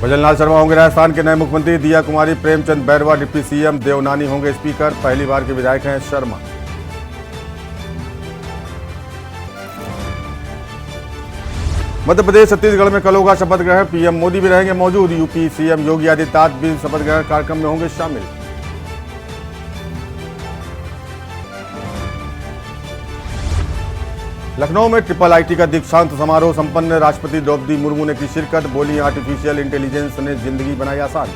भजनलाल शर्मा होंगे राजस्थान के नए मुख्यमंत्री। दिया कुमारी, प्रेमचंद बैरवा डिप्टी सीएम, देवनानी होंगे स्पीकर। पहली बार के विधायक हैं शर्मा। मध्य प्रदेश छत्तीसगढ़ में कल होगा शपथ ग्रहण। पीएम मोदी भी रहेंगे मौजूद। यूपी सीएम योगी आदित्यनाथ भी शपथ ग्रहण कार्यक्रम में होंगे शामिल। लखनऊ में ट्रिपल आईटी का दीक्षांत समारोह संपन्न। राष्ट्रपति द्रौपदी मुर्मू ने की शिरकत। बोली, आर्टिफिशियल इंटेलिजेंस ने जिंदगी बनाई आसान।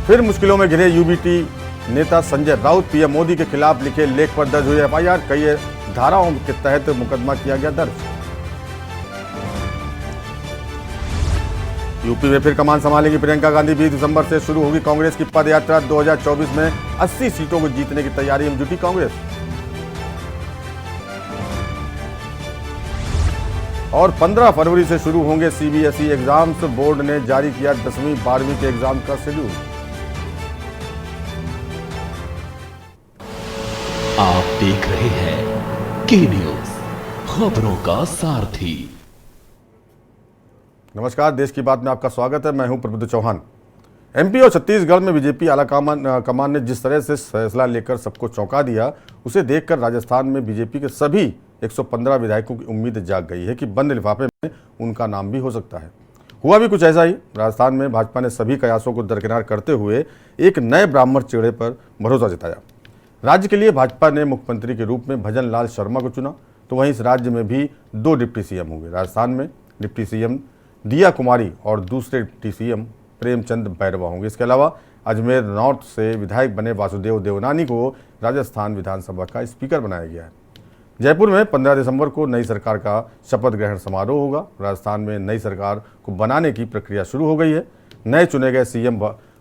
फिर मुश्किलों में घिरे यूबीटी नेता संजय राउत। पीएम मोदी के खिलाफ लिखे लेख पर दर्ज हुई एफआईआर। कई धाराओं के तहत मुकदमा किया गया दर्ज। यूपी में फिर कमान संभालेंगी प्रियंका गांधी। 20 दिसंबर से शुरू होगी कांग्रेस की पदयात्रा। 2024 में 80 सीटों को जीतने की तैयारी में जुटी कांग्रेस। और 15 फरवरी से शुरू होंगे सीबीएसई एग्जाम्स। बोर्ड ने जारी किया 10वीं 12वीं के एग्जाम का शेड्यूल। आप देख रहे हैं के न्यूज, खबरों का सारथी। नमस्कार, देश की बात में आपका स्वागत है। मैं हूं प्रबुद्ध चौहान। एमपी और छत्तीसगढ़ में बीजेपी आला कमान ने जिस तरह से फैसला लेकर सबको चौंका दिया, उसे देखकर राजस्थान में बीजेपी के सभी 115 विधायकों की उम्मीद जाग गई है कि बंद लिफाफे में उनका नाम भी हो सकता है। हुआ भी कुछ ऐसा ही। राजस्थान में भाजपा ने सभी कयासों को दरकिनार करते हुए एक नए ब्राह्मण चेहरे पर भरोसा जताया। राज्य के लिए भाजपा ने मुख्यमंत्री के रूप में भजनलाल शर्मा को चुना, तो वहीं इस राज्य में भी 2 डिप्टी सीएम होंगे। राजस्थान में डिप्टी सीएम दिया कुमारी और दूसरे डिप्टी सीएम प्रेमचंद बैरवा होंगे। इसके अलावा अजमेर नॉर्थ से विधायक बने वासुदेव देवनानी को राजस्थान विधानसभा का स्पीकर बनाया गया है। जयपुर में 15 दिसंबर को नई सरकार का शपथ ग्रहण समारोह होगा। राजस्थान में नई सरकार को बनाने की प्रक्रिया शुरू हो गई है। नए चुने गए सीएम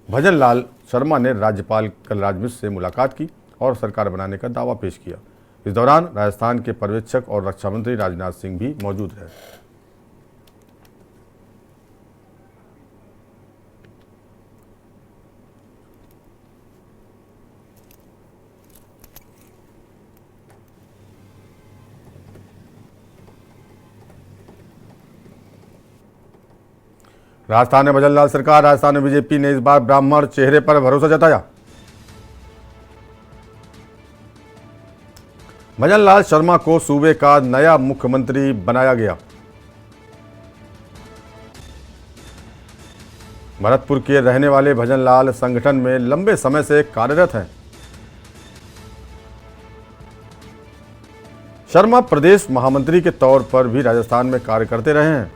भजनलाल शर्मा ने राज्यपाल कलराज मिश्र से मुलाकात की और सरकार बनाने का दावा पेश किया। इस दौरान राजस्थान के पर्यवेक्षक और रक्षा मंत्री राजनाथ सिंह भी मौजूद रहे। राजस्थान में भजनलाल सरकार। राजस्थान में बीजेपी ने इस बार ब्राह्मण चेहरे पर भरोसा जताया। भजनलाल शर्मा को सूबे का नया मुख्यमंत्री बनाया गया। भरतपुर के रहने वाले भजनलाल संगठन में लंबे समय से कार्यरत हैं। शर्मा प्रदेश महामंत्री के तौर पर भी राजस्थान में कार्य करते रहे हैं।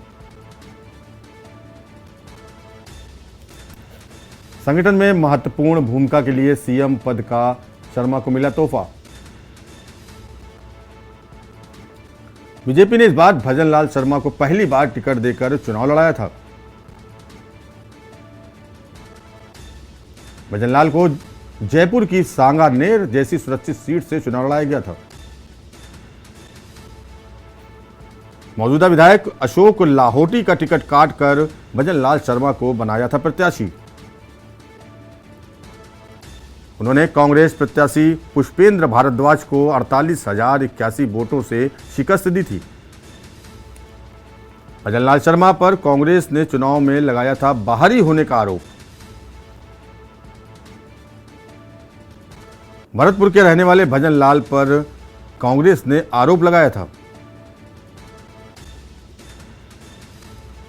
संगठन में महत्वपूर्ण भूमिका के लिए सीएम पद का शर्मा को मिला तोहफा। बीजेपी ने इस बार भजनलाल शर्मा को पहली बार टिकट देकर चुनाव लड़ाया था। भजनलाल को जयपुर की सांगानेर जैसी सुरक्षित सीट से चुनाव लड़ाया गया था। मौजूदा विधायक अशोक लाहोटी का टिकट काटकर भजनलाल शर्मा को बनाया था प्रत्याशी। उन्होंने कांग्रेस प्रत्याशी पुष्पेंद्र भारद्वाज को 48,081 वोटों से शिकस्त दी थी। भजनलाल शर्मा पर कांग्रेस ने चुनाव में लगाया था बाहरी होने का आरोप। भरतपुर के रहने वाले भजनलाल पर कांग्रेस ने आरोप लगाया था।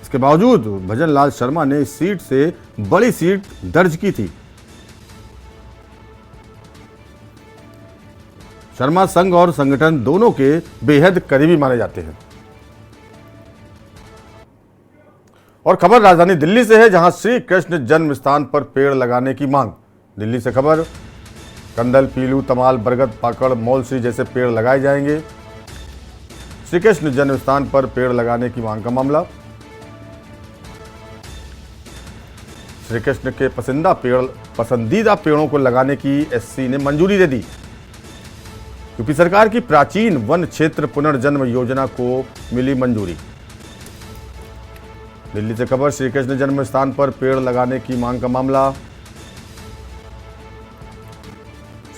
इसके बावजूद भजनलाल शर्मा ने इस सीट से बड़ी सीट दर्ज की थी। शर्मा संघ और संगठन दोनों के बेहद करीबी माने जाते हैं। और खबर राजधानी दिल्ली से है, जहां श्री कृष्ण जन्म स्थान पर पेड़ लगाने की मांग। दिल्ली से खबर, कंदल, पीलू, तमाल, बरगद, पाकड़, मौलश्री जैसे पेड़ लगाए जाएंगे। श्री कृष्ण जन्म स्थान पर पेड़ लगाने की मांग का मामला। श्री कृष्ण के पसंदीदा पेड़ों को लगाने की एससी ने मंजूरी दे दी। यूपी सरकार की प्राचीन वन क्षेत्र पुनर्जन्म योजना को मिली मंजूरी। दिल्ली से खबर, श्री कृष्ण जन्म स्थान पर पेड़ लगाने की मांग का मामला।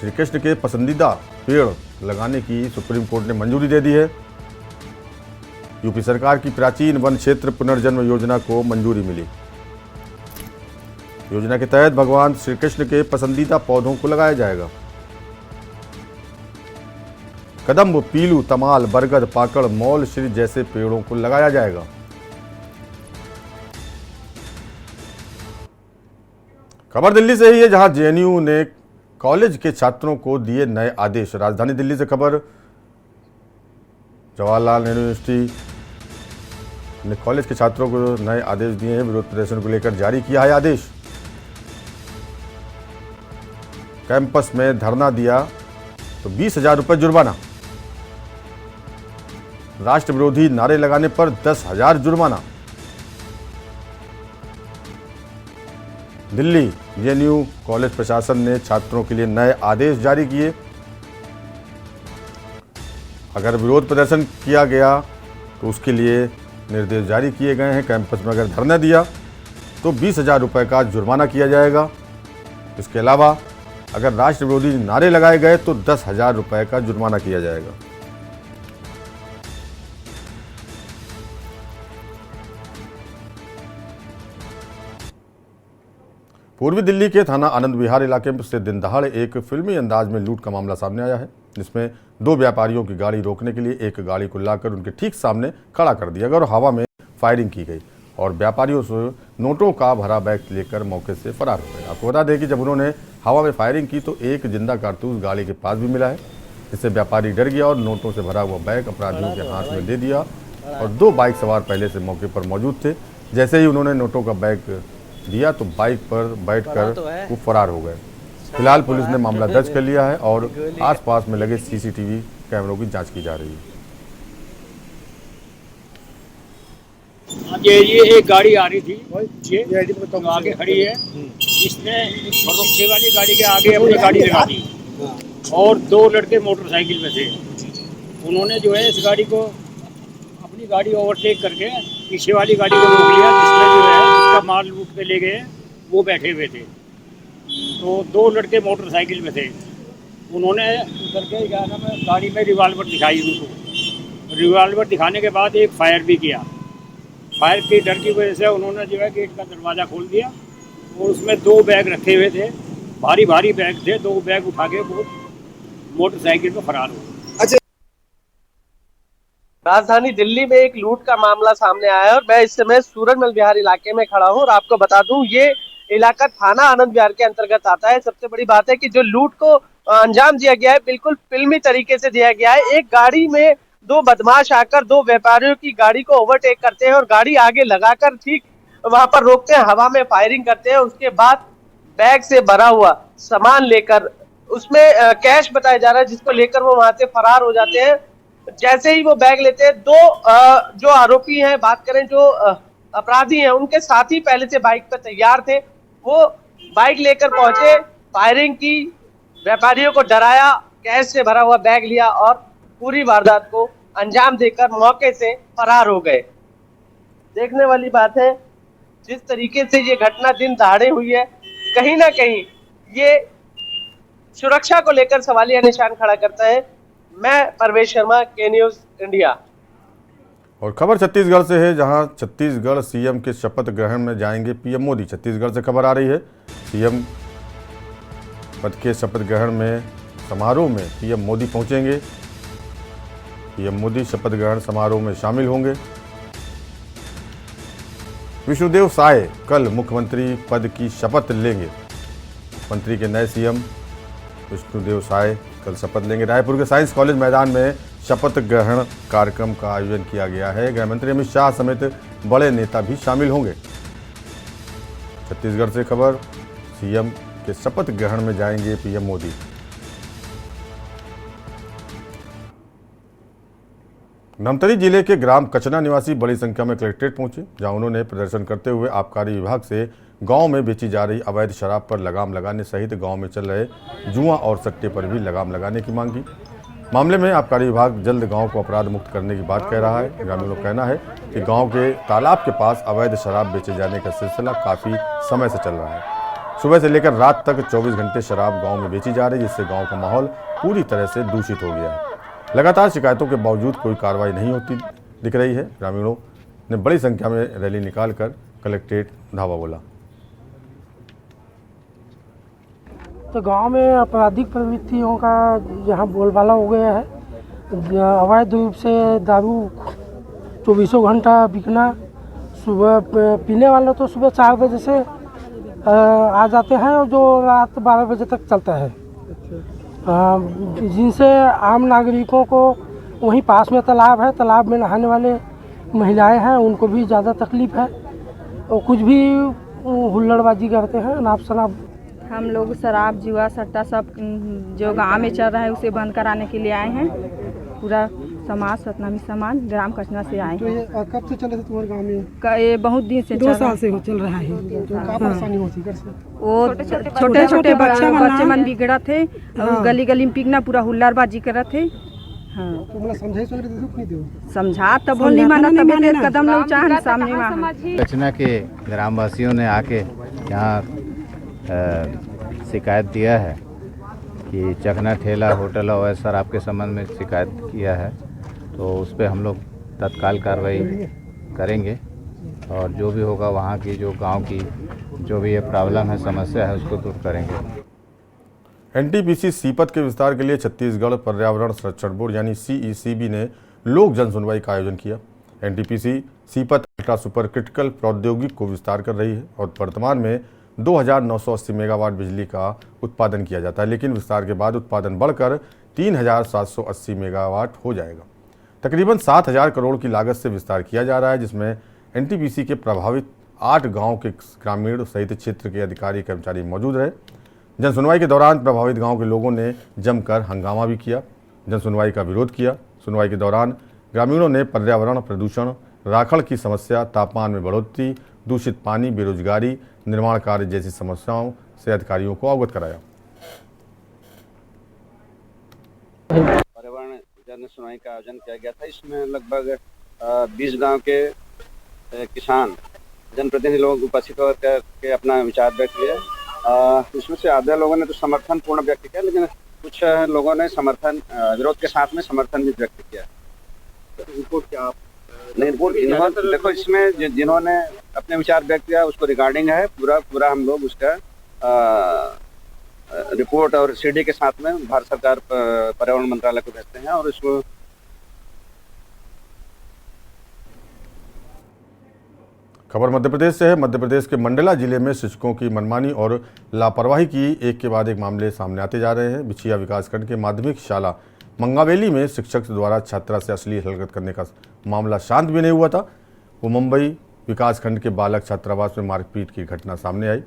श्री कृष्ण के पसंदीदा पेड़ लगाने की सुप्रीम कोर्ट ने मंजूरी दे दी है। यूपी सरकार की प्राचीन वन क्षेत्र पुनर्जन्म योजना को मंजूरी मिली। योजना के तहत भगवान श्री कृष्ण के पसंदीदा पौधों को लगाया जाएगा। कदम्ब, पीलू, तमाल, बरगद, पाकड़, मौल श्री जैसे पेड़ों को लगाया जाएगा। खबर दिल्ली से ही है, जहां जेएनयू ने कॉलेज के छात्रों को दिए नए आदेश। राजधानी दिल्ली से खबर, जवाहरलाल नेहरू यूनिवर्सिटी ने कॉलेज के छात्रों को नए आदेश दिए हैं। विरोध प्रदर्शन को लेकर जारी किया है आदेश। कैंपस में धरना दिया तो 20,000 रुपये जुर्माना, राष्ट्र विरोधी नारे लगाने पर 10,000 जुर्माना। दिल्ली जेएनयू कॉलेज प्रशासन ने छात्रों के लिए नए आदेश जारी किए। अगर विरोध प्रदर्शन किया गया तो उसके लिए निर्देश जारी किए गए हैं। कैंपस में अगर धरना दिया तो 20,000 रुपये का जुर्माना किया जाएगा। इसके अलावा अगर राष्ट्र विरोधी नारे लगाए गए तो 10,000 रुपये का जुर्माना किया जाएगा। पूर्वी दिल्ली के थाना आनंद विहार इलाके से दिन दहाड़े एक फिल्मी अंदाज में लूट का मामला सामने आया है, जिसमें दो व्यापारियों की गाड़ी रोकने के लिए एक गाड़ी को लाकर उनके ठीक सामने खड़ा कर दिया गया और हवा में फायरिंग की गई और व्यापारियों से नोटों का भरा बैग लेकर मौके से फरार हो गए। आपको बता दें कि जब उन्होंने हवा में फायरिंग की तो एक जिंदा कारतूस गाड़ी के पास भी मिला है, जिससे व्यापारी डर गया और नोटों से भरा हुआ बैग अपराधियों के हाथ में दे दिया और दो बाइक सवार पहले से मौके पर मौजूद थे। जैसे ही उन्होंने नोटों का बैग दिया तो बाइक पर बैठकर वो फरार हो गए। फिलहाल पुलिस ने मामला दर्ज कर लिया है और आसपास में लगे सीसीटीवी कैमरों की जांच की जा रही है। ये एक गाड़ी आ रही थी, ये आगे खड़ी है, इसने पीछे वाली गाड़ी के आगे अपनी गाड़ी लगा दी और दो लड़के मोटरसाइकिल में थे। उन्होंने जो है इस गाड़ी को अपनी गाड़ी ओवरटेक करके पीछे वाली गाड़ी को रोक लिया, जिसमें जो है इसका माल लूट के ले गए, वो बैठे हुए थे। तो दो लड़के मोटरसाइकिल में थे, उन्होंने उतर के गाड़ी में रिवाल्वर दिखाई उनको। रिवाल्वर दिखाने के बाद एक फायर भी किया। फायर के डर की वजह से उन्होंने जो है गेट का दरवाज़ा खोल दिया और उसमें दो बैग रखे हुए थे, भारी भारी बैग थे। दो बैग उठा के वो मोटरसाइकिल पर फरार हो। राजधानी दिल्ली में एक लूट का मामला सामने आया है और मैं इस समय सूरजमल विहार इलाके में खड़ा हूं और आपको बता दूं ये इलाका थाना आनंद विहार के अंतर्गत आता है। सबसे बड़ी बात है कि जो लूट को अंजाम दिया गया है बिल्कुल फिल्मी तरीके से दिया गया है। एक गाड़ी में दो बदमाश आकर दो व्यापारियों की गाड़ी को ओवरटेक करते हैं और गाड़ी आगे लगाकर ठीक वहां पर रोकते हैं, हवा में फायरिंग करते हैं। उसके बाद बैग से भरा हुआ सामान लेकर, उसमें कैश बताया जा रहा है, जिसको लेकर वो वहां से फरार हो जाते हैं। जैसे ही वो बैग लेते हैं, दो जो आरोपी हैं, बात करें जो अपराधी हैं, उनके साथी पहले से बाइक पर तैयार थे। वो बाइक लेकर पहुंचे, फायरिंग की, व्यापारियों को डराया, कैश से भरा हुआ बैग लिया और पूरी वारदात को अंजाम देकर मौके से फरार हो गए। देखने वाली बात है जिस तरीके से ये घटना दिन दहाड़े हुई है, कहीं ना कहीं ये सुरक्षा को लेकर सवालिया निशान खड़ा करता है। मैं परवेश शर्मा, के न्यूज इंडिया। और खबर छत्तीसगढ़ से है, जहां छत्तीसगढ़ सीएम के शपथ ग्रहण में जाएंगे पीएम मोदी। छत्तीसगढ़ से खबर आ रही है, सीएम पद के शपथ ग्रहण में समारोह में पीएम मोदी पहुंचेंगे। पीएम मोदी शपथ ग्रहण समारोह में शामिल होंगे। विष्णुदेव साय कल मुख्यमंत्री पद की शपथ लेंगे। मुख्यमंत्री के नए सीएम विष्णुदेव साय कल शपथ लेंगे। रायपुर के साइंस कॉलेज मैदान में शपथ ग्रहण कार्यक्रम का आयोजन किया गया है। गृह मंत्री अमित शाह समेत बड़े नेता भी शामिल होंगे। छत्तीसगढ़ से खबर, सीएम के शपथ ग्रहण में जाएंगे पीएम मोदी। धमतरी जिले के ग्राम कचना निवासी बड़ी संख्या में कलेक्ट्रेट पहुंचे, जहां उन्होंने प्रदर्शन करते हुए आबकारी विभाग से गांव में बेची जा रही अवैध शराब पर लगाम लगाने सहित गांव में चल रहे जुआ और सट्टे पर भी लगाम लगाने की मांग की। मामले में आबकारी विभाग जल्द गांव को अपराध मुक्त करने की बात कह रहा है। ग्रामीणों का कहना है कि गांव के तालाब के पास अवैध शराब बेचे जाने का सिलसिला काफ़ी समय से चल रहा है। सुबह से लेकर रात तक 24 घंटे शराब गाँव में बेची जा रही है, जिससे गाँव का माहौल पूरी तरह से दूषित हो गया है। लगातार शिकायतों के बावजूद कोई कार्रवाई नहीं होती, दिख रही है। ग्रामीणों ने बड़ी संख्या में रैली निकालकर कलेक्ट्रेट धावा बोला। तो गांव में आपराधिक प्रवृत्तियों का यहाँ बोलबाला हो गया है। अवैध रूप से दारू 24 घंटा बिकना, सुबह पीने वाले तो सुबह 4 बजे से आ जाते हैं और जो रात 12 बजे तक चलता है, जिनसे आम नागरिकों को वहीं पास में तालाब है, तालाब में नहाने वाले महिलाएं हैं, उनको भी ज़्यादा तकलीफ़ है और कुछ भी हुल्लड़बाजी करते हैं, नाप शराब। हम लोग शराब जुआ सट्टा सब जो गांव में चल रहा है उसे बंद कराने के लिए आए हैं। पूरा समाज सतनामी समाज ग्राम कचना से आए तो हैं। ये कब से चले थे तुम्हारे गांव में? ये बहुत दिन से 2 साल से चल रहा है। तो क्या परेशानी होती है? वो छोटे छोटे बच्चे मन बिगड़ा थे और गली गली में पिगना पूरा हुल्लड़बाजी करत थे। हाँ, तो मतलब समझाइश वगैरह दुख नहीं दो समझा तब बोल नहीं माना, तब तेज कदम नहीं चाह सामने में। कचना के ग्रामवासियों ने आके यहाँ शिकायत दिया है कि चखना ठेला होटल और शराब के संबंध में शिकायत किया है, तो उस पर हम लोग तत्काल कार्रवाई करेंगे और जो भी होगा वहाँ की जो गांव की जो भी ये प्रॉब्लम है, समस्या है, उसको दूर करेंगे। एनटीपीसी सीपत के विस्तार के लिए छत्तीसगढ़ पर्यावरण संरक्षण बोर्ड यानी CECB ने लोक जन सुनवाई का आयोजन किया। NTPC Sipat ultra super critical प्रौद्योगिकी को विस्तार कर रही है और वर्तमान में 2980 मेगावाट बिजली का उत्पादन किया जाता है, लेकिन विस्तार के बाद उत्पादन बढ़कर 3780 मेगावाट हो जाएगा। तकरीबन 7000 करोड़ की लागत से विस्तार किया जा रहा है, जिसमें एनटीपीसी के प्रभावित 8 गाँव के ग्रामीण सहित क्षेत्र के अधिकारी कर्मचारी मौजूद रहे। जनसुनवाई के दौरान प्रभावित गांव के लोगों ने जमकर हंगामा भी किया, जनसुनवाई का विरोध किया। सुनवाई के दौरान ग्रामीणों ने पर्यावरण प्रदूषण, राखड़ की समस्या, तापमान में बढ़ोतरी, दूषित पानी, बेरोजगारी, निर्माण कार्य जैसी समस्याओं से अधिकारियों को अवगत कराया। पर्यावरण जन सुनवाई का आयोजन किया गया था। इसमें लगभग 20 गांव के किसान जनप्रतिनिधि लोग उपस्थित होकर के अपना विचार व्यक्त किया। इसमें से आधे लोगों ने तो समर्थन पूर्ण व्यक्त किया, लेकिन कुछ लोगों ने समर्थन विरोध के साथ में समर्थन भी व्यक्त किया। रिपोर्ट क्या नहीं, रिपोर्ट देखो, इसमें जिन्होंने अपने विचार व्यक्त किया उसको रिगार्डिंग है पूरा हम लोग उसका रिपोर्ट और CD के साथ में भारत सरकार पर्यावरण मंत्रालय को भेजते हैं और इसको खबर मध्य प्रदेश से है। मध्य प्रदेश के मंडला जिले में शिक्षकों की मनमानी और लापरवाही की एक के बाद एक मामले सामने आते जा रहे हैं। बिछिया विकासखंड के माध्यमिक शाला मंगावेली में शिक्षक द्वारा छात्रा से अश्लील हरकत करने का मामला शांत भी नहीं हुआ था। वो मुंबई विकासखंड के बालक छात्रावास में मारपीट की घटना सामने आई।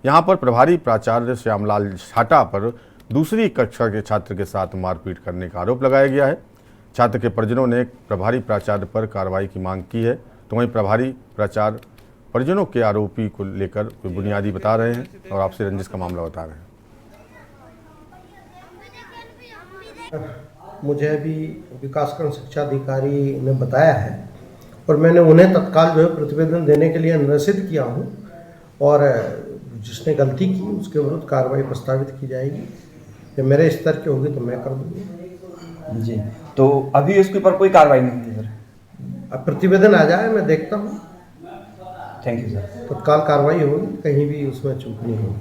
यहाँ पर प्रभारी प्राचार्य श्यामलाल छाटा पर दूसरी कक्षा के छात्र के साथ मारपीट करने का आरोप लगाया गया है। छात्र के परिजनों ने प्रभारी प्राचार्य पर कार्रवाई की मांग की है, तो वहीं प्रभारी प्राचार्य परिजनों के आरोपी को लेकर वे बुनियादी बता रहे हैं और आपसे रंजिश का मामला बता रहे हैं। मुझे अभी विकासखंड शिक्षा अधिकारी ने बताया है और मैंने उन्हें तत्काल जो है प्रतिवेदन देने के लिए अनुरोधित किया हूं और जिसने गलती की उसके विरुद्ध कार्रवाई प्रस्तावित की जाएगी। जब मेरे स्तर की होगी तो मैं कर दूँगा। जी, तो अभी उसके ऊपर कोई कार्रवाई नहीं है सर? अब प्रतिवेदन आ जाए, मैं देखता हूँ। Thank you sir. तत्काल कार्रवाई होगी, कहीं भी उसमें चूक नहीं होगी।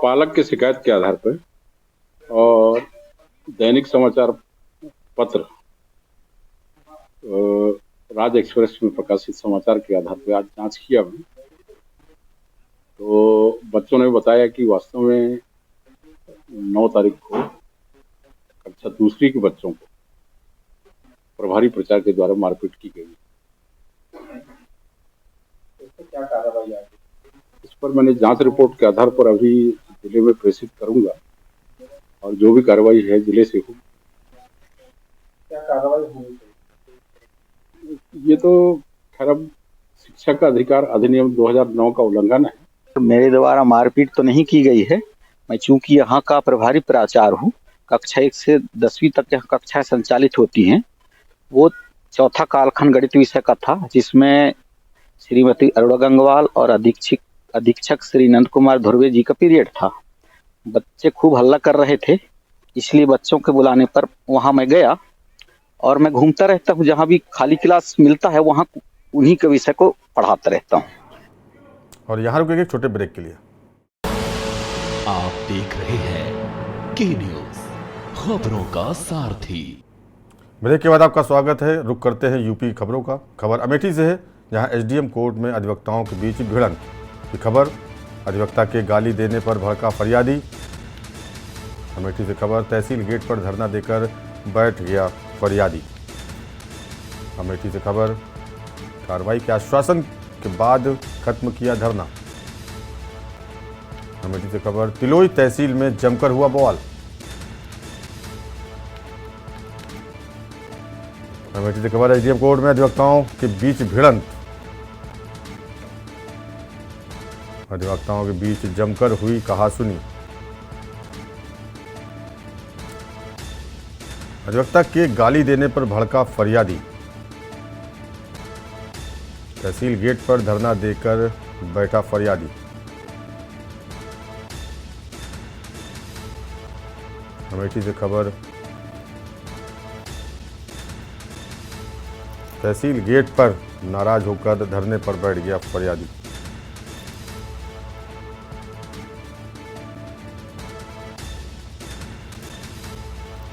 पालक की शिकायत के आधार पर और दैनिक समाचार पत्र राज एक्सप्रेस में प्रकाशित समाचार के आधार पर आज जांच किया मैं, तो बच्चों ने बताया कि वास्तव में 9 तारीख को कक्षा दूसरी के बच्चों को प्रभारी प्राचार्य के द्वारा मारपीट की गई। क्या कार्रवाई आगे? इस पर मैंने जांच रिपोर्ट के आधार पर अभी जिले में प्रेषित करूंगा और जो भी कार्रवाई है जिले से हो। क्या कार्रवाई होगी? ये तो खैर अब शिक्षा का अधिकार अधिनियम 2009 का उल्लंघन है। तो मेरे द्वारा मारपीट तो नहीं की गई है। मैं चूंकि यहाँ का प्रभारी प्राचार्य हूँ, कक्षा 1 से 10वीं तक यहाँ कक्षाएं संचालित होती हैं। वो चौथा कालखंड गणित विषय का था, जिसमें श्रीमती अरुणा गंगवाल और अधीक्षक श्री नंद कुमार धुर्वे जी का पीरियड था। बच्चे खूब हल्ला कर रहे थे, इसलिए बच्चों के बुलाने पर वहां मैं गया और मैं घूमता रहता हूँ, जहाँ भी खाली क्लास मिलता है वहाँ उन्हीं के विषय को पढ़ाता रहता हूँ। और यहाँ रुकेंगे एक छोटे ब्रेक के लिए। आप देख रहे हैं के न्यूज, खबरों का सारथी। ब्रेक के बाद आपका स्वागत है। रुक करते हैं यूपी खबरों का। खबर अमेठी से है, जहां एसडीएम कोर्ट में अधिवक्ताओं के बीच भिड़ंत की खबर। अधिवक्ता के गाली देने पर भड़का फरियादी। अमेठी से खबर, तहसील गेट पर धरना देकर बैठ गया फरियादी। अमेठी से खबर, कार्रवाई के आश्वासन के बाद खत्म किया धरना। अमेठी से खबर, तिलोई तहसील में जमकर हुआ बवाल। अमेठी से खबर, एसडीएम कोर्ट में अधिवक्ताओं के बीच भिड़ंत। अधिवक्ताओं के बीच जमकर हुई कहासुनी। अधिवक्ता के गाली देने पर भड़का फरियादी। तहसील गेट पर धरना देकर बैठा फरियादी। अमेठी से खबर, तहसील गेट पर नाराज होकर धरने पर बैठ गया फरियादी।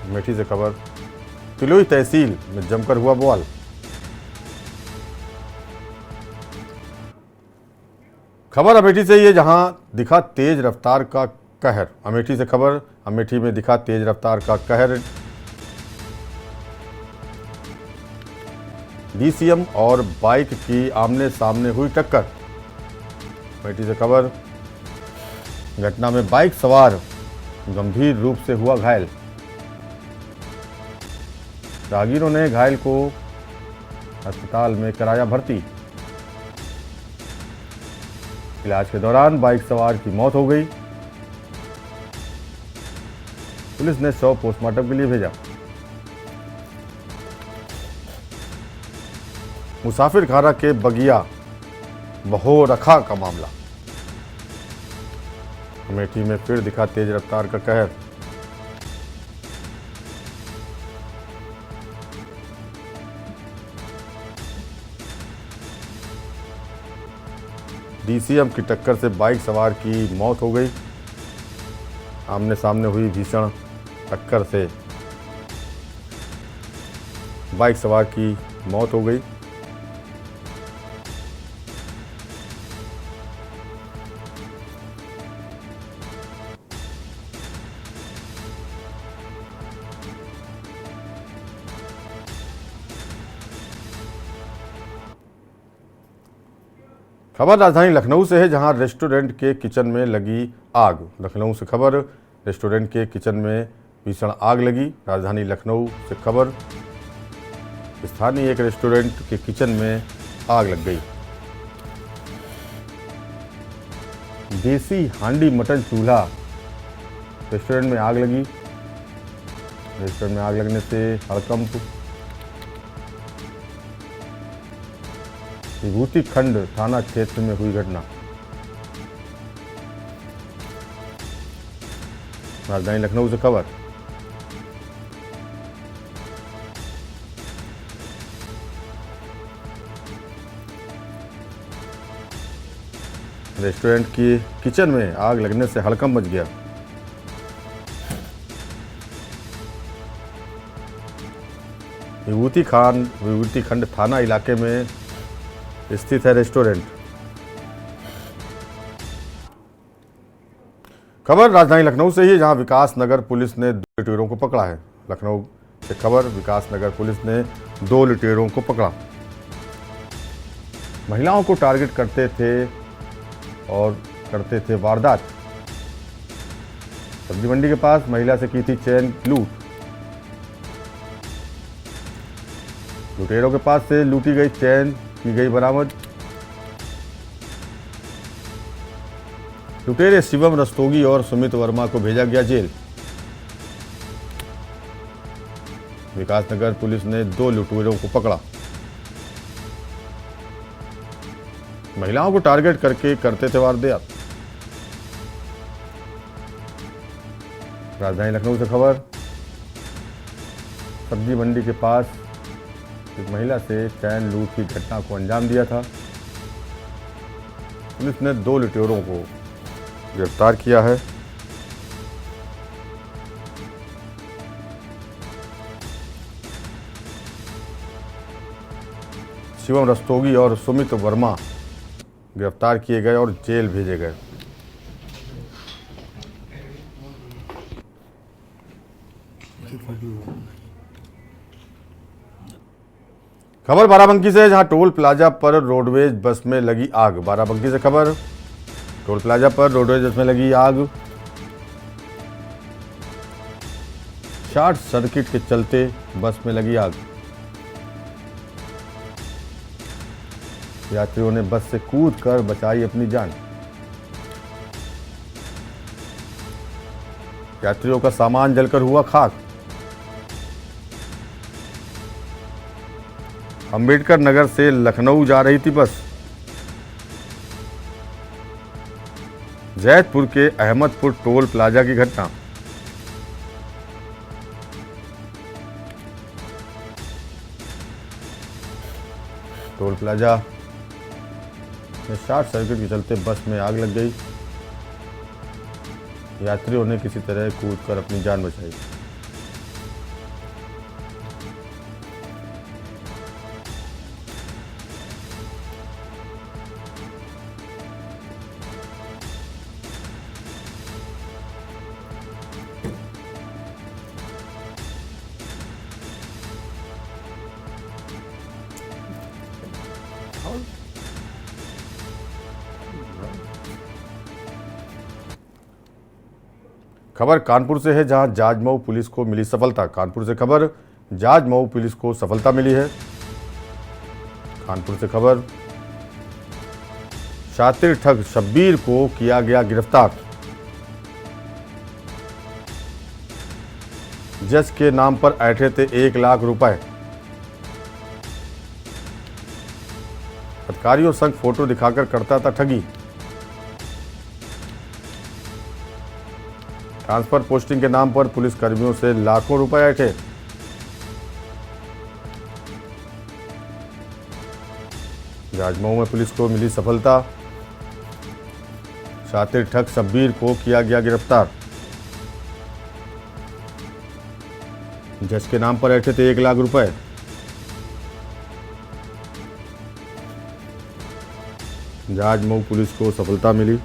अमेठी से खबर, तिलोई तहसील में जमकर हुआ बवाल। खबर अमेठी से ये, जहां दिखा तेज रफ्तार का कहर। अमेठी से खबर, अमेठी में दिखा तेज रफ्तार का कहर। डीसीएम और बाइक की आमने सामने हुई टक्कर। अमेठी से खबर, घटना में बाइक सवार गंभीर रूप से हुआ घायल। राहगीरों ने घायल को अस्पताल में कराया भर्ती। इलाज के दौरान बाइक सवार की मौत हो गई। पुलिस ने शव पोस्टमार्टम के लिए भेजा। मुसाफिर खाना के बगिया बहो रखा का मामला। अमेठी में फिर दिखा तेज रफ्तार का कहर। डीसीएम की टक्कर से बाइक सवार की मौत हो गई। आमने सामने हुई भीषण टक्कर से बाइक सवार की मौत हो गई। खबर राजधानी लखनऊ से है, जहां रेस्टोरेंट के किचन में लगी आग। लखनऊ से खबर, रेस्टोरेंट के किचन में भीषण आग लगी। राजधानी लखनऊ से खबर, स्थानीय एक रेस्टोरेंट के किचन में आग लग गई। देसी हांडी मटन चूल्हा, रेस्टोरेंट में आग लगी। रेस्टोरेंट में आग लगने से हड़कंप। विभूति खंड थाना क्षेत्र में हुई घटना। राजधानी लखनऊ से खबर, रेस्टोरेंट की किचन में आग लगने से हड़कंप मच गया। विभूति खंड थाना इलाके में स्थित है रेस्टोरेंट। खबर राजधानी लखनऊ से ही, जहां विकास नगर पुलिस ने 2 लुटेरों को पकड़ा है। लखनऊ से खबर, विकास नगर पुलिस ने 2 लुटेरों को पकड़ा। महिलाओं को टारगेट करते थे वारदात। सब्जी मंडी के पास महिला से की थी चेन लूट। लुटेरों के पास से लूटी गई चेन की गई बरामद। लुटेरे शिवम रस्तोगी और सुमित वर्मा को भेजा गया जेल। विकासनगर पुलिस ने 2 लुटेरों को पकड़ा। महिलाओं को टारगेट करके करते थे वारदात। राजधानी लखनऊ से खबर, सब्जी मंडी के पास एक महिला से चैन लूट की घटना को अंजाम दिया था। पुलिस ने 2 लुटेरों को गिरफ्तार किया है। शिवम रस्तोगी और सुमित वर्मा गिरफ्तार किए गए और जेल भेजे गए। खबर बाराबंकी से, जहां टोल प्लाजा पर रोडवेज बस में लगी आग। बाराबंकी से खबर, टोल प्लाजा पर रोडवेज बस में लगी आग। शॉर्ट सर्किट के चलते बस में लगी आग। यात्रियों ने बस से कूदकर बचाई अपनी जान। यात्रियों का सामान जलकर हुआ खाक। अंबेडकर नगर से लखनऊ जा रही थी बस। जैदपुर के अहमदपुर टोल प्लाजा की घटना। टोल प्लाजा में शॉर्ट सर्किट के चलते बस में आग लग गई। यात्रियों ने किसी तरह कूदकर अपनी जान बचाई। खबर कानपुर से है, जहां जाजमऊ पुलिस को मिली सफलता। कानपुर से खबर, जाजमऊ पुलिस को सफलता मिली है। कानपुर से खबर, शातिर ठग शब्बीर को किया गया गिरफ्तार। जज के नाम पर ऐंठे थे 1 लाख रुपए। अधिकारियों संग फोटो दिखाकर करता था ठगी। ट्रांसफर पोस्टिंग के नाम पर पुलिस कर्मियों से लाखों रुपए ऐंठे। जाजमऊ में पुलिस को मिली सफलता। शातिर ठग शब्बीर को किया गया गिरफ्तार। जज के नाम पर ऐंठे थे 1 लाख रुपए। जाजमऊ पुलिस को सफलता मिली।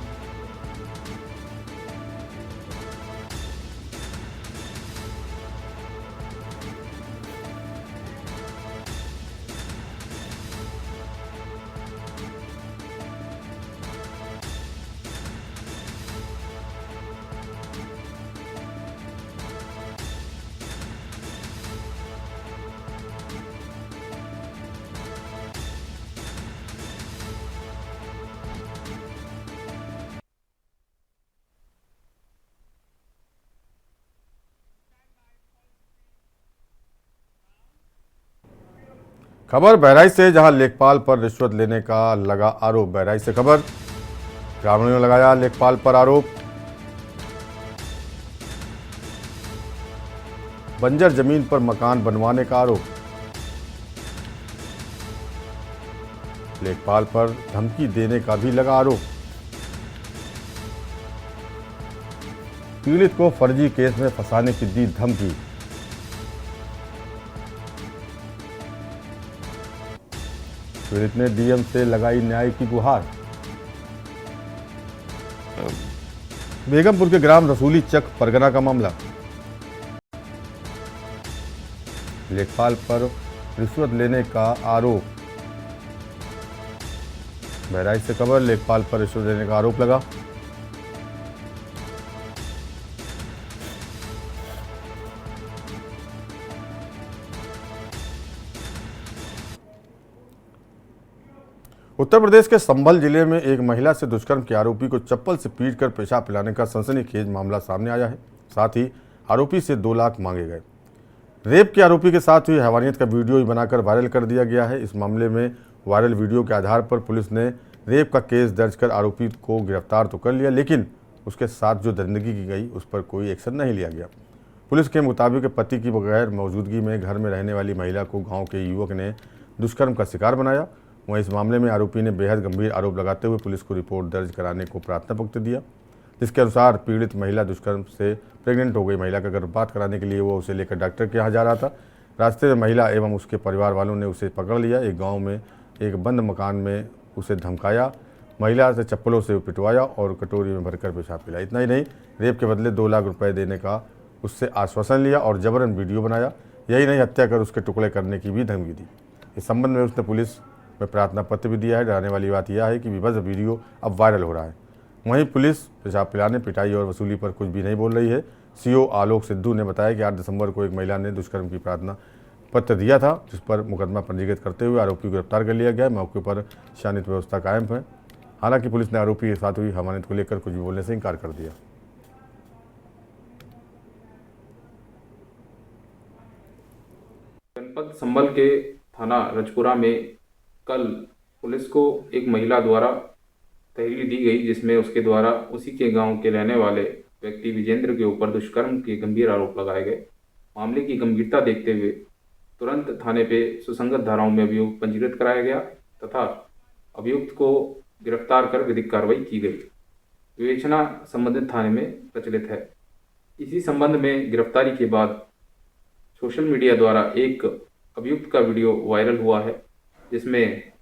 खबर बहराइच से, जहां लेखपाल पर रिश्वत लेने का लगा आरोप। बहराइच से खबर, ग्रामीणों ने लगाया लेखपाल पर आरोप। बंजर जमीन पर मकान बनवाने का आरोप। लेखपाल पर धमकी देने का भी लगा आरोप। पीड़ित को फर्जी केस में फंसाने की दी धमकी। पीड़ित ने डीएम से लगाई न्याय की गुहार। बेगमपुर के ग्राम रसूली चक परगना का मामला। लेखपाल पर रिश्वत लेने का आरोप। बहराइच से खबर, लेखपाल पर रिश्वत लेने का आरोप लगा। उत्तर प्रदेश के संभल जिले में एक महिला से दुष्कर्म के आरोपी को चप्पल से पीटकर पेशाब पिलाने का सनसनीखेज मामला सामने आया है। साथ ही आरोपी से 2 लाख मांगे गए। रेप के आरोपी के साथ हुई हैवानियत का वीडियो ही बनाकर वायरल कर दिया गया है। इस मामले में वायरल वीडियो के आधार पर पुलिस ने रेप का केस दर्ज कर आरोपी को गिरफ्तार तो कर लिया, लेकिन उसके साथ जो दरिंदगी की गई उस पर कोई एक्शन नहीं लिया गया। पुलिस के मुताबिक पति की बगैर मौजूदगी में घर में रहने वाली महिला को गांव के युवक ने दुष्कर्म का शिकार बनाया। वहीं इस मामले में आरोपी ने बेहद गंभीर आरोप लगाते हुए पुलिस को रिपोर्ट दर्ज कराने को प्रार्थना पत्र दिया, जिसके अनुसार पीड़ित महिला दुष्कर्म से प्रेग्नेंट हो गई। महिला का गर्भपात कराने के लिए वो उसे लेकर डॉक्टर के यहाँ जा रहा था। रास्ते में महिला एवं उसके परिवार वालों ने उसे पकड़ लिया। एक गाँव में एक बंद मकान में उसे धमकाया, महिला से चप्पलों से पिटवाया और कटोरी में भरकर पेशाब पिलाया। इतना ही नहीं, रेप के बदले 2 लाख रुपए देने का उससे आश्वासन लिया और जबरन वीडियो बनाया। यही नहीं, हत्या कर उसके टुकड़े करने की भी धमकी दी। इस संबंध में उसने पुलिस में प्रार्थना पत्र भी दिया है। डराने वाली बात यह है कि विभत्स वीडियो अब वायरल हो रहा है। वहीं पुलिस पेशाब पिलाने, पिटाई और वसूली पर कुछ भी नहीं बोल रही है। सीओ आलोक सिद्धू ने बताया कि 8 दिसंबर को एक महिला ने दुष्कर्म की प्रार्थना पत्र दिया था, जिस पर मुकदमा पंजीकृत करते हुए आरोपी को गिरफ्तार कर लिया गया। मौके पर शांति व्यवस्था कायम है। हालांकि पुलिस ने आरोपी के साथ हुई हमानत को लेकर कुछ भी बोलने से इनकार कर दिया। जनपद संभल के थाना रजपुरा में कल पुलिस को एक महिला द्वारा तहरीर दी गई, जिसमें उसके द्वारा उसी के गांव के रहने वाले व्यक्ति विजेंद्र के ऊपर दुष्कर्म के गंभीर आरोप लगाए गए। मामले की गंभीरता देखते हुए तुरंत थाने पे सुसंगत धाराओं में अभियोग पंजीकृत कराया गया तथा अभियुक्त को गिरफ्तार कर विधिक कार्रवाई की गई। विवेचना संबंधित थाने में प्रचलित है। इसी संबंध में गिरफ्तारी के बाद सोशल मीडिया द्वारा एक अभियुक्त का वीडियो वायरल हुआ है, जिसमें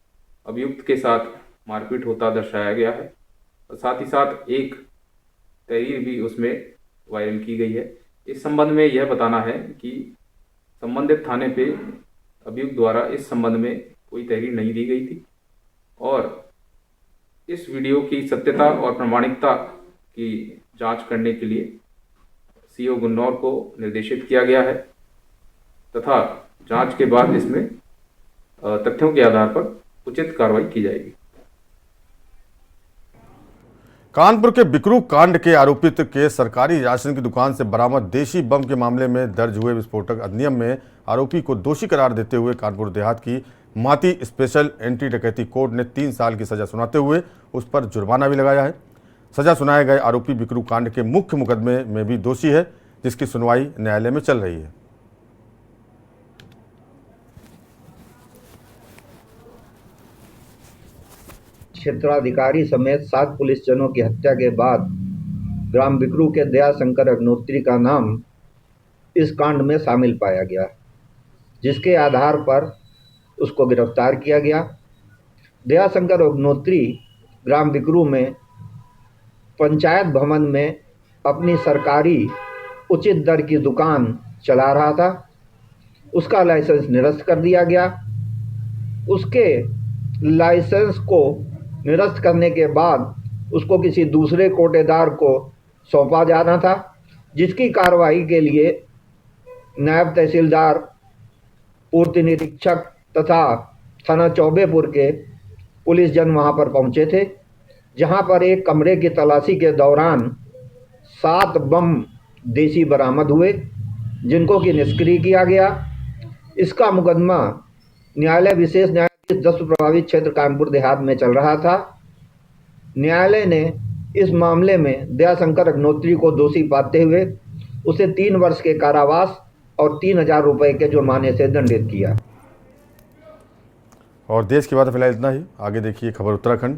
अभियुक्त के साथ मारपीट होता दर्शाया गया है और साथ ही साथ एक तहरीर भी उसमें वायरल की गई है। इस संबंध में यह बताना है कि संबंधित थाने पे अभियुक्त द्वारा इस संबंध में कोई तहरीर नहीं दी गई थी और इस वीडियो की सत्यता और प्रामाणिकता की जांच करने के लिए सीओ गुन्नौर को निर्देशित किया गया है तथा जांच के बाद इसमें तथ्यों के आधार पर उचित कार्रवाई की जाएगी। कानपुर के बिकरू कांड के आरोपित के सरकारी राशन की दुकान से बरामद देशी बम के मामले में दर्ज हुए विस्फोटक अधिनियम में आरोपी को दोषी करार देते हुए कानपुर देहात की माती स्पेशल एंटी डकैती कोर्ट ने 3 साल की सजा सुनाते हुए उस पर जुर्माना भी लगाया है। सजा सुनाए गए आरोपी बिकरू कांड के मुख्य मुकदमे में भी दोषी है, जिसकी सुनवाई न्यायालय में चल रही है। क्षेत्राधिकारी समेत 7 पुलिसजनों की हत्या के बाद ग्राम बिकरू के दयाशंकर अग्नोत्री का नाम इस कांड में शामिल पाया गया, जिसके आधार पर उसको गिरफ्तार किया गया। दयाशंकर अग्नोत्री ग्राम बिकरू में पंचायत भवन में अपनी सरकारी उचित दर की दुकान चला रहा था। उसका लाइसेंस निरस्त कर दिया गया। उसके लाइसेंस को निरस्त करने के बाद उसको किसी दूसरे कोटेदार को सौंपा जाना था, जिसकी कार्रवाई के लिए नायब तहसीलदार, पूर्ति निरीक्षक तथा थाना चौबेपुर के पुलिसजन वहां पर पहुंचे थे, जहां पर एक कमरे की तलाशी के दौरान 7 बम देसी बरामद हुए, जिनको कि निष्क्रिय किया गया। इसका मुकदमा न्यायालय विशेष न्यायाधीश 10 प्रभावित क्षेत्र कानपुर देहात में चल रहा था। न्यायालय ने इस मामले में दयाशंकर अग्नोत्री को दोषी पाते हुए उसे 3 वर्ष के कारावास और 3000 रुपए के जुर्माने से दंडित किया। और देश की बात फिलहाल इतना ही। आगे देखिए खबर उत्तराखंड।